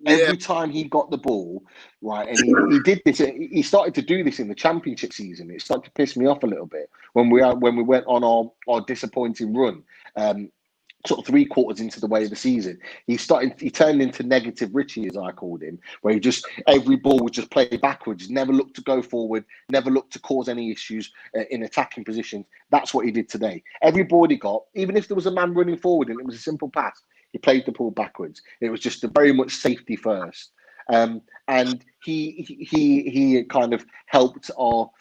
Every time he got the ball, right, and he did this. He started to do this in the Championship season. It started to piss me off a little bit when we went on our disappointing run, sort of 3 quarters into the way of the season. He turned into negative Richie, as I called him, where every ball would just play backwards, never looked to go forward, never looked to cause any issues in attacking positions. That's what he did today. Every ball he got, even if there was a man running forward and it was a simple pass, he played the ball backwards. It was just very much safety first. And he kind of helped our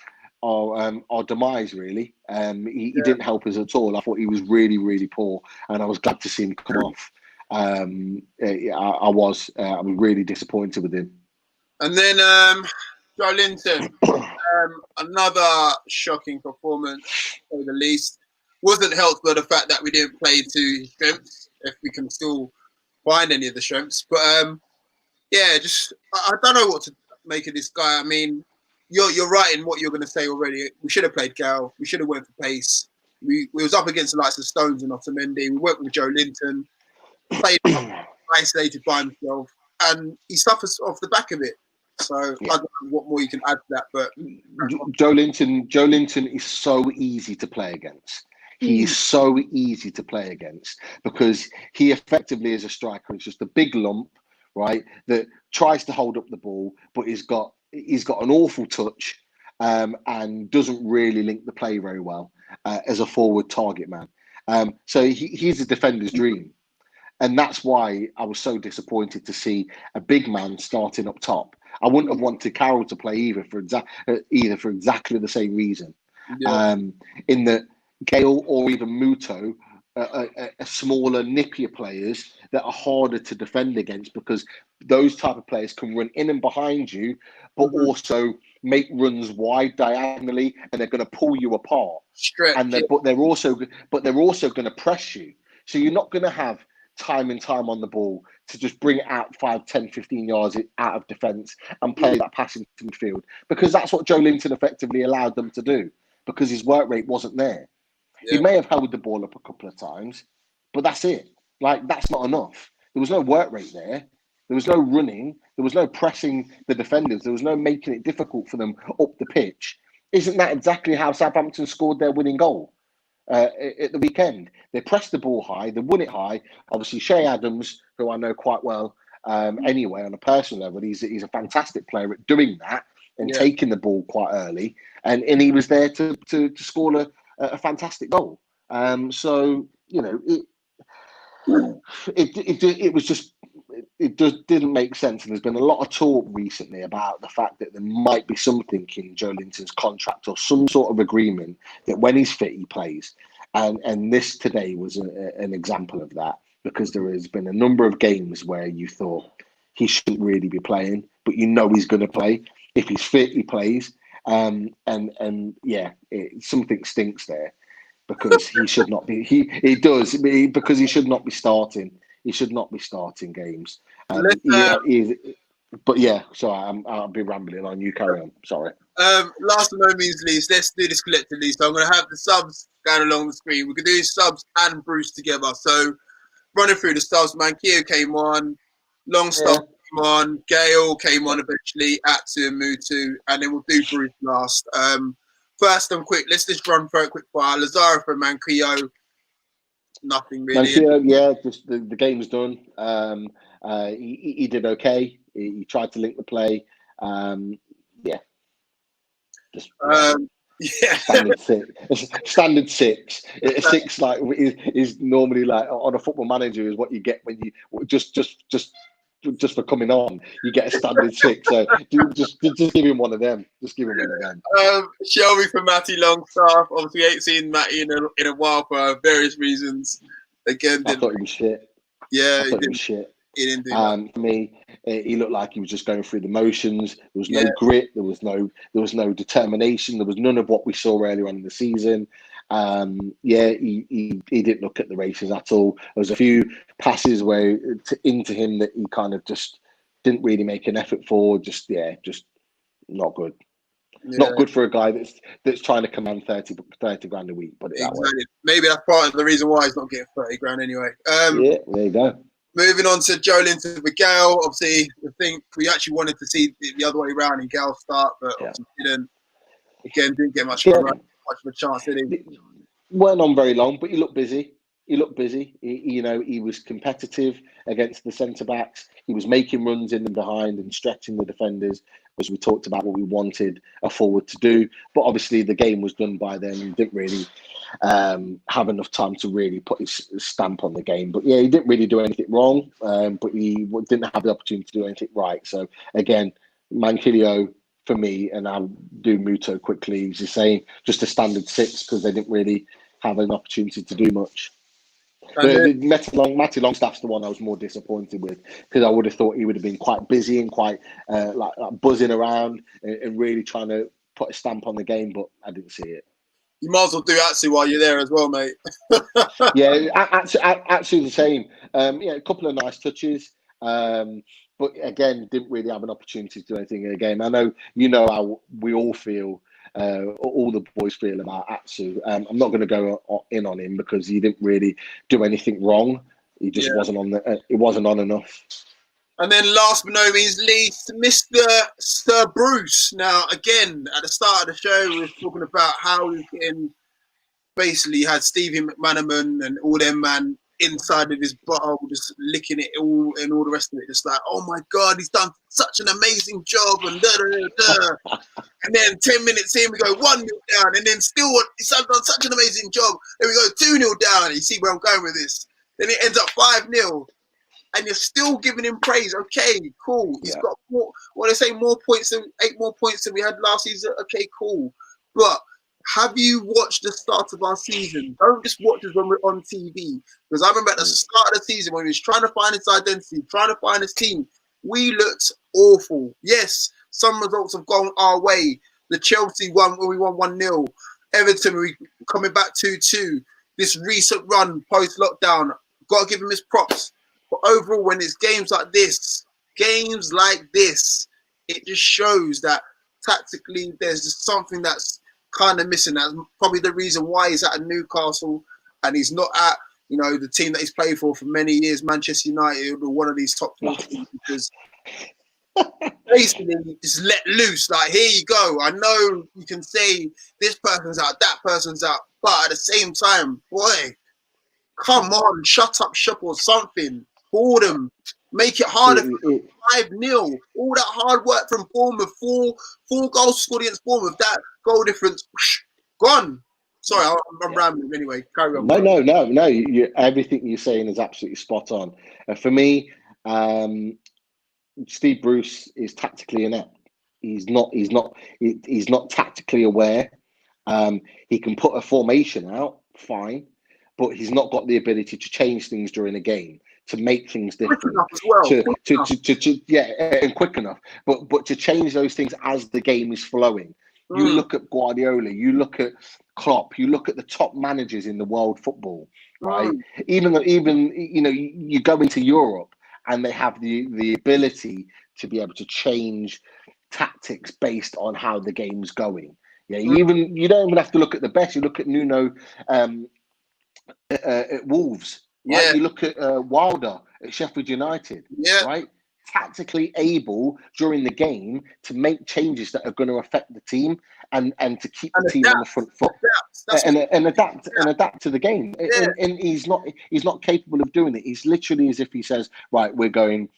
our demise, really. He didn't help us at all. I thought he was really, really poor, and I was glad to see him come off. I was really disappointed with him. And then Joe Linton, another shocking performance, to say the least. Wasn't helped by the fact that we didn't play to his strengths, if we can still find any of the strengths. But yeah, just I don't know what to make of this guy. I mean, you're right in what you're going to say already. We should have played Gal. We should have went for pace. We was up against the likes of Stones and Otamendi. We went with Joe Linton, played isolated by himself, and he suffers off the back of it. So I don't know what more you can add to that. But Joe Linton is so easy to play against. He is so easy to play against because he effectively, as a striker, is just a big lump, right? That tries to hold up the ball, but he's got an awful touch and doesn't really link the play very well as a forward target man. So he's a defender's dream. And that's why I was so disappointed to see a big man starting up top. I wouldn't have wanted Carroll to play either for exactly the same reason. yeah. In that Gale or even Muto are smaller, nippier players that are harder to defend against because those type of players can run in and behind you, but also make runs wide diagonally, and they're going to pull you apart. Stretch, But they're also going to press you. So you're not going to have time and time on the ball to just bring it out 5, 10, 15 yards out of defence and play that pass into midfield, because that's what Joe Linton effectively allowed them to do because his work rate wasn't there. Yeah. He may have held the ball up a couple of times, but that's it. Like, that's not enough. There was no work rate there. There was no running. There was no pressing the defenders. There was no making it difficult for them up the pitch. Isn't that exactly how Southampton scored their winning goal at the weekend? They pressed the ball high. They won it high. Obviously, Shea Adams, who I know quite well anyway on a personal level, he's a fantastic player at doing that and taking the ball quite early. And he was there to score a fantastic goal. So, you know, it was just, it just didn't make sense. And there's been a lot of talk recently about the fact that there might be something in Joe Linton's contract or some sort of agreement that when he's fit, he plays. And this today was an example of that, because there has been a number of games where you thought he shouldn't really be playing, but you know he's going to play. If he's fit, he plays. And something stinks there, because he should not be. Because he should not be starting. He should not be starting games. But yeah, sorry, I'll be rambling on. You carry on. Sorry. Last but no means least, let's do this collectively. So I'm going to have the subs going along the screen. We could do subs and Bruce together. So running through the subs, Manquillo came on, Longstaff came on, Gale came on eventually, Atsu and Mutu, and then we'll do Bruce last. First and quick, let's just run through it quick fire. Lazaro for Manquillo, nothing really. Manquillo, just the game's done. He did okay. He tried to link the play. Standard six. A six like is normally like on a Football Manager is what you get when you just for coming on. You get a standard six. So just give him one of them. Just give him one of them. Shelby for Matty Longstaff. Obviously, ain't seen Matty in a while for various reasons. Again, I thought he was shit. Yeah, I thought he was shit. He didn't do that. For me, he looked like he was just going through the motions. There was no grit. There was no determination. There was none of what we saw earlier on in the season. He didn't look at the races at all. There was a few passes into him that he kind of just didn't really make an effort for. Just not good. Yeah. Not good for a guy that's trying to command 30 grand a week. Put it that way. Maybe that's part of the reason why he's not getting 30 grand anyway. There you go. Moving on to Joe Linton with Gale. Obviously, I think we actually wanted to see the other way around in Gale start, but obviously didn't. Again, didn't get much of a chance, did he? Weren't on very long, but he looked busy. He was competitive against the centre-backs. He was making runs in and behind and stretching the defenders, as we talked about what we wanted a forward to do. But obviously the game was done by then. He didn't really have enough time to really put his stamp on the game. But yeah, he didn't really do anything wrong, but he didn't have the opportunity to do anything right. So again, Manquillo, for me, and I'll do Muto quickly. He's just saying just a standard 6 because they didn't really have an opportunity to do much. But Matty Longstaff's the one I was more disappointed with because I would have thought he would have been quite busy and quite like buzzing around and really trying to put a stamp on the game, but I didn't see it. You might as well do Atsu while you're there as well, mate. Yeah, actually the same. Yeah, a couple of nice touches, but again, didn't really have an opportunity to do anything in the game. I know you know how we all feel. All the boys feel about Atsu. I'm not going to go in on him because he didn't really do anything wrong. He just wasn't on the. It wasn't on enough. And then last but no means least, Mr. Sir Bruce. Now, again, at the start of the show, we were talking about how he's getting basically had Stevie McManaman and all them man inside of his bottle, just licking it all and all the rest of it. Just like, oh my God, he's done such an amazing job and da da da. And then 10 minutes in, we go 1-0 down, and then still he's done such an amazing job. Then we go 2-0 down. You see where I'm going with this? Then it ends up 5-0. And you're still giving him praise. Okay, cool. He's got more, what they say, more points than 8 more points than we had last season. Okay, cool. But have you watched the start of our season? Don't just watch us when we're on TV. Because I remember at the start of the season when he was trying to find his identity, trying to find his team, we looked awful. Yes, some results have gone our way. The Chelsea one when we won 1-0. Everton, we coming back 2-2. This recent run post-lockdown, got to give him his props. But overall, when it's games like this, it just shows that tactically there's just something that's kind of missing. That's probably the reason why he's at Newcastle and he's not at, you know, the team that he's played for many years, Manchester United, or one of these top 4 teams, because basically just let loose. Like, here you go. I know you can say this person's out, that person's out, but at the same time, boy, come on, shut up shop or something. Boredom, make it harder. 5-0. All that hard work from Bournemouth, four goals scored against Bournemouth. That goal difference, gone. Sorry, I'm rambling. Anyway, carry on. No. Everything you're saying is absolutely spot on. For me, Steve Bruce is tactically inept. He's not tactically aware. He can put a formation out, fine, but he's not got the ability to change things during a game, to make things different, and quick enough. But to change those things as the game is flowing. You look at Guardiola, you look at Klopp, you look at the top managers in the world football, right? Even you know, you go into Europe and they have the ability to be able to change tactics based on how the game's going. Yeah, you don't even have to look at the best. You look at Nuno at Wolves. Right? Yeah. You look at Wilder at Sheffield United, right? Tactically able during the game to make changes that are going to affect the team and to keep the team on the front foot and adapt to the game. Yeah. And he's not capable of doing it. He's literally as if he says, right, we're going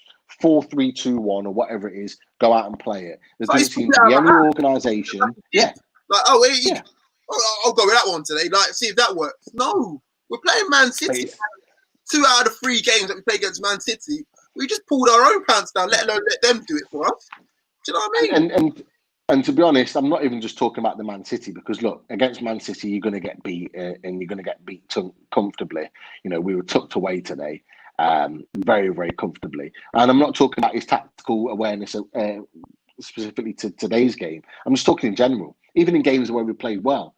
4-3-2-1 or whatever it is. Go out and play it. There doesn't seem to be any organisation. Yeah, like I'll go with that one today. Like, see if that works. No, we're playing Man City. 2 out of 3 games that we play against Man City, we just pulled our own pants down, let alone let them do it for us. Do you know what I mean? And to be honest, I'm not even just talking about the Man City, because look, against Man City, you're going to get beat, and you're going to get beat comfortably. You know, we were tucked away today, very, very comfortably. And I'm not talking about his tactical awareness specifically to today's game. I'm just talking in general. Even in games where we played well,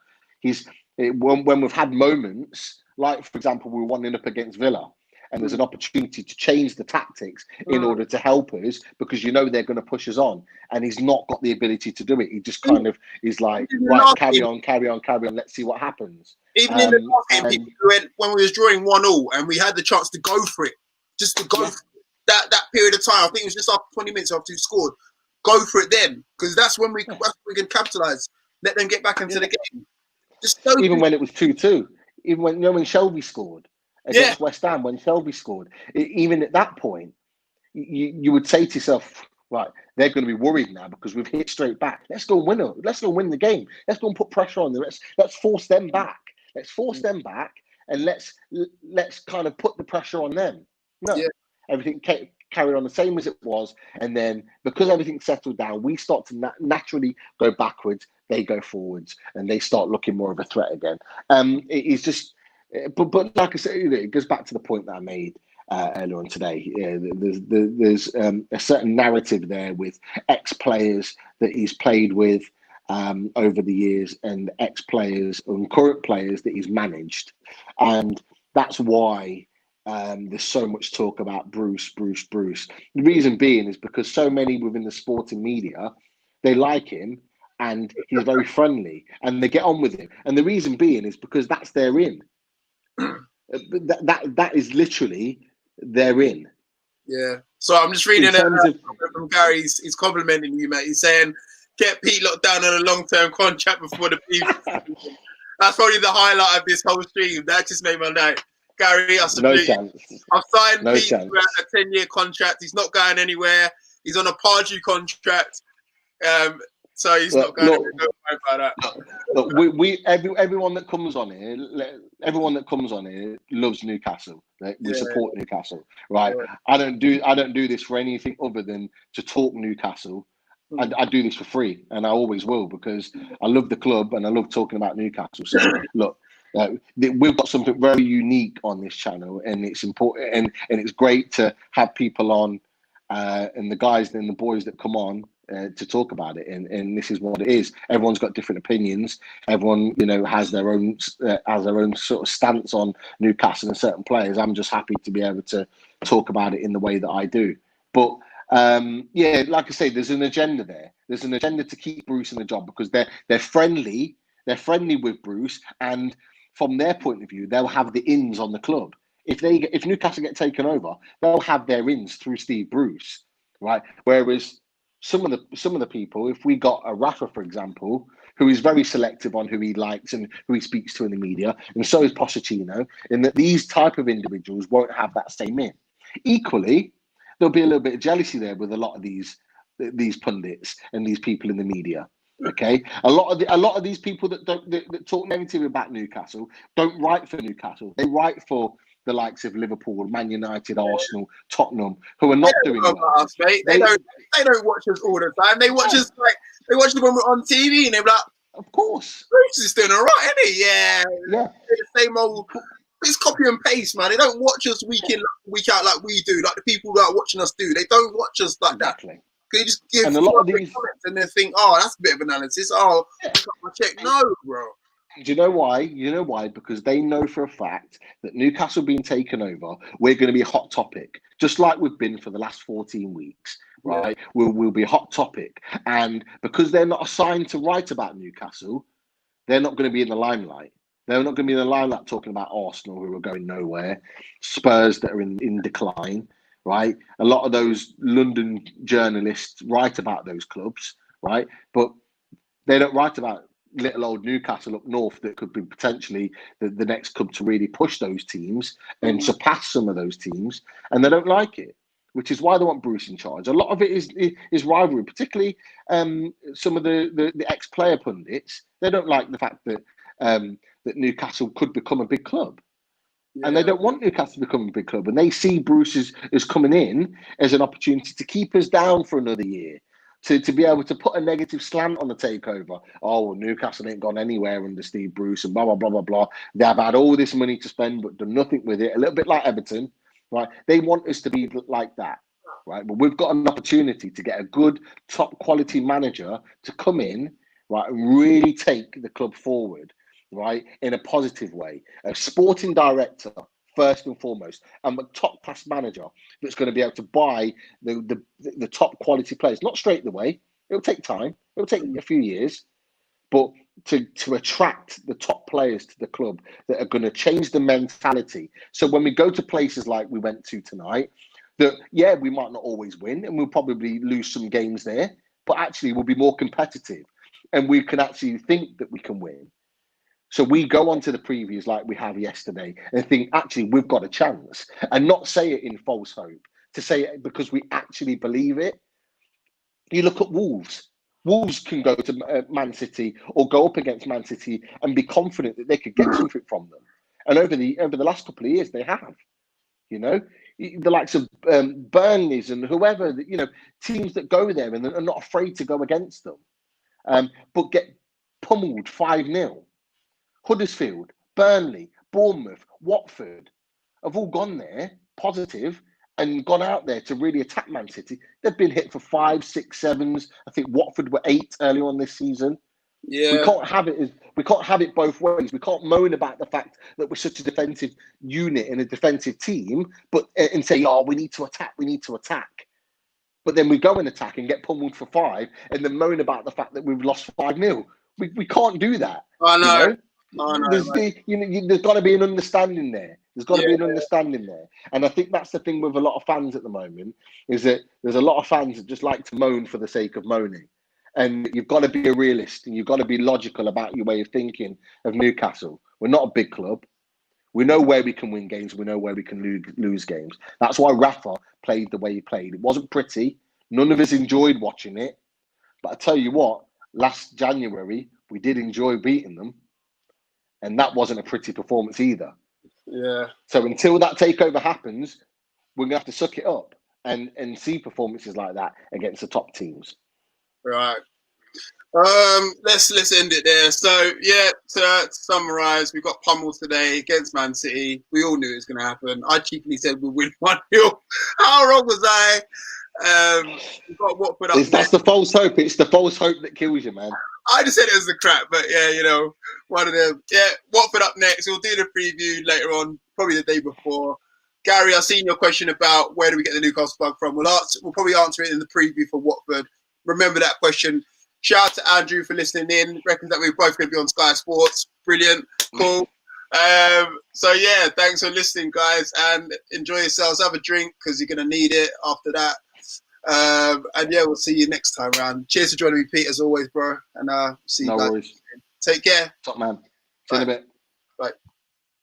when we've had moments. Like, for example, we were 1-0 up against Villa, and there's an opportunity to change the tactics in order to help us, because you know they're going to push us on, and he's not got the ability to do it. He just kind of is like, right, carry on, let's see what happens. Even in the last game, when we was drawing 1-1 and we had the chance to go for it, just to go for that period of time, I think it was just after 20 minutes after we scored, go for it then, because that's when we can capitalise, let them get back into the game. Even when it was 2-2. Even when Shelby scored against West Ham, when Shelby scored, even at that point, you would say to yourself, right, they're going to be worried now because we've hit straight back. Let's go win it. Let's go win the game. Let's go and put pressure on them. Let's force them back. Let's force them back, and let's kind of put the pressure on them. No, everything carried on the same as it was. And then because everything settled down, we start to naturally go backwards. They go forwards, and they start looking more of a threat again. It is just, but like I said, it goes back to the point that I made earlier on today. Yeah, there's a certain narrative there with ex-players that he's played with over the years, and ex-players and current players that he's managed, and that's why there's so much talk about Bruce. The reason being is because so many within the sporting media, they like him, and he's very friendly, and they get on with him. And the reason being is because that's their in. That is literally their in. Yeah. So I'm just reading from Gary. He's complimenting you, mate. He's saying, get Pete locked down on a long-term contract before the season. That's probably the highlight of this whole stream. That just made my night. Gary, I've signed Pete to a 10-year contract. He's not going anywhere. He's on a Pardew contract. So he's not going anywhere. Don't worry about that. Look, everyone that comes on here loves Newcastle. We support Newcastle, right? Yeah. I don't do this for anything other than to talk Newcastle. I do this for free, and I always will, because I love the club and I love talking about Newcastle. So look, we've got something very unique on this channel, and it's important, and it's great to have people on, and the guys and the boys that come on to talk about it. And this is what it is. Everyone's got different opinions. Everyone, has their own sort of stance on Newcastle and certain players. I'm just happy to be able to talk about it in the way that I do. But like I say, there's an agenda there. There's an agenda to keep Bruce in the job, because they're friendly. They're friendly with Bruce, and from their point of view, they'll have the ins on the club. If Newcastle get taken over, they'll have their ins through Steve Bruce, right? Whereas some of the people, if we got a Rafa, for example, who is very selective on who he likes and who he speaks to in the media, and so is Pochettino, in that these type of individuals won't have that same in. Equally, there'll be a little bit of jealousy there with a lot of these pundits and these people in the media. Okay, a lot of these people that talk negatively about Newcastle don't write for Newcastle. They write for the likes of Liverpool, Man United, Arsenal, Tottenham, who are not doing well. Us, mate. They don't watch us all the time. They watch us when we're on TV, and they're like, of course, Bruce is doing all right, isn't he? Yeah. The same old. It's copy and paste, man. They don't watch us week in, week out like we do, like the people that are watching us do. They don't watch us like that. They just give a lot of these comments and they think, oh, that's a bit of analysis. Oh, check. No, bro. Do you know why? You know why? Because they know for a fact that Newcastle being taken over, we're going to be a hot topic, just like we've been for the last 14 weeks, right? Yeah. We'll be a hot topic. And because they're not assigned to write about Newcastle, they're not going to be in the limelight. They're not going to be in the limelight talking about Arsenal, who are going nowhere, Spurs that are in decline, right? A lot of those London journalists write about those clubs, right? But they don't write about little old Newcastle up north that could be potentially the next club to really push those teams and surpass some of those teams, and they don't like it, which is why they want Bruce in charge. A lot of it is rivalry, particularly some of the ex-player pundits. They don't like the fact that that Newcastle could become a big club. Yeah. And they don't want Newcastle to become a big club. And they see Bruce as coming in as an opportunity to keep us down for another year, to be able to put a negative slant on the takeover. Oh, well, Newcastle ain't gone anywhere under Steve Bruce and blah, blah, blah, blah, blah. They have had all this money to spend but done nothing with it. A little bit like Everton, right? They want us to be like that, right? But we've got an opportunity to get a good, top quality manager to come in, right, and really take the club forward, right, in a positive way. A sporting director, first and foremost, and a top-class manager that's going to be able to buy the top quality players. Not straight away. It'll take time. It'll take a few years. But to attract the top players to the club that are going to change the mentality. So when we go to places like we went to tonight, that, yeah, we might not always win, and we'll probably lose some games there, but actually we'll be more competitive, and we can actually think that we can win. So we go on to the previews like we have yesterday and think, actually, we've got a chance, and not say it in false hope, to say it because we actually believe it. You look at Wolves. Wolves can go to Man City or go up against Man City and be confident that they could get something from them. And over the last couple of years, they have. You know, the likes of Burnleys and whoever, teams that go there and are not afraid to go against them, but get pummeled 5-0. Huddersfield, Burnley, Bournemouth, Watford have all gone there positive and gone out there to really attack Man City. They've been hit for 5, 6, 7s. I think Watford were 8 early on this season. Yeah. We can't have it both ways. We can't moan about the fact that we're such a defensive unit and a defensive team, and say, "Oh, we need to attack." But then we go and attack and get pummeled for 5, and then moan about the fact that we've lost 5-0. We can't do that. I know. There's got to be an understanding there. There's got to be an understanding there. And I think that's the thing with a lot of fans at the moment, is that there's a lot of fans that just like to moan for the sake of moaning. And you've got to be a realist, and you've got to be logical about your way of thinking of Newcastle. We're not a big club. We know where we can win games. We know where we can lose games. That's why Rafa played the way he played. It wasn't pretty. None of us enjoyed watching it. But I tell you what, last January, we did enjoy beating them. And that wasn't a pretty performance either. Yeah. So until that takeover happens, we're going to have to suck it up and see performances like that against the top teams. Right. Let's end it there. So yeah, to summarise, we got pummeled today against Man City. We all knew it was going to happen. I cheekily said we'll win 1-0. How wrong was I? We've got Watford up. That's the false hope. It's the false hope that kills you, man. I just said it was the crap, but yeah, one of them. Yeah, Watford up next. We'll do the preview later on, probably the day before. Gary, I've seen your question about where do we get the Newcastle plug from. We'll probably answer it in the preview for Watford. Remember that question. Shout out to Andrew for listening in. Reckons that we're both going to be on Sky Sports. Brilliant. Cool. So yeah, thanks for listening, guys, and enjoy yourselves. Have a drink because you're going to need it after that. And yeah, we'll see you next time round. Cheers for joining me, Pete, as always, bro. And see you guys. No worries. Take care. Top man. See you in a bit.